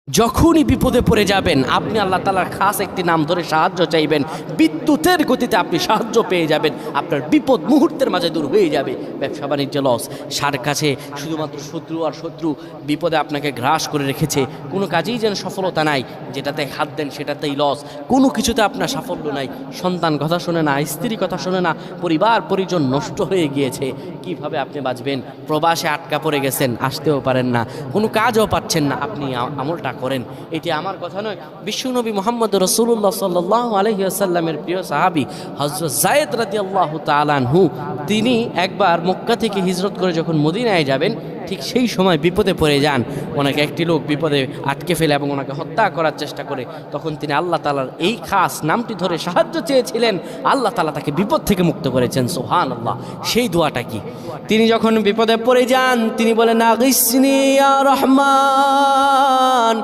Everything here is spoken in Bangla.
যখনই বিপদে পড়ে যাবেন আপনি আল্লাহ তাআলার খাস একটি নাম ধরে সাহায্য চাইবেন, বিদ্যুতের গতিতে আপনি সাহায্য পেয়ে যাবেন, আপনার বিপদ মুহূর্তের মাঝে দূর হয়ে যাবে। ব্যবসা বাণিজ্য লস, সার কাছে শুধুমাত্র শত্রু আর শত্রু বিপদে আপনাকে গ্রাস করে রেখেছে, কোনো কাজেই যেন সফলতা নাই, যেটাতে হাত দেন সেটাতেই লস, কোনো কিছুতে আপনার সাফল্য নাই, সন্তান কথা শোনে না, স্ত্রী কথা শোনে না, পরিবার পরিজন নষ্ট হয়ে গিয়েছে, কিভাবে আপনি বাঁচবেন? প্রবাসে আটকা পড়ে গেছেন, আসতেও পারেন না, কোনো কাজও পাচ্ছেন না, আপনি আমলটা করেন। এটি আমার কথা নয়, বিশ্বনবী মুহাম্মদ রাসূলুল্লাহ সাল্লাল্লাহু আলাইহি ওয়াসাল্লামের প্রিয় সাহাবী হযরত যায়েদ রাদিয়াল্লাহু তাআলা আনহু, তিনি একবার মক্কা থেকে হিজরত করে যখন মদিনায় যাবেন, ঠিক সেই সময় বিপদে পড়ে যান। ওনাকে একটি লোক বিপদে আটকে ফেলে এবং ওনাকে হত্যা করার চেষ্টা করে। তখন তিনি আল্লাহ তাআলার এই খাস নামটি ধরে সাহায্য চেয়েছিলেন, আল্লাহ তাআলা তাকে বিপদ থেকে মুক্ত করেছেন। সুবহানাল্লাহ। সেই দোয়াটা কি? তিনি যখন বিপদে পড়ে যান তিনি বলেন, আগিসনি ইয়া রহমান,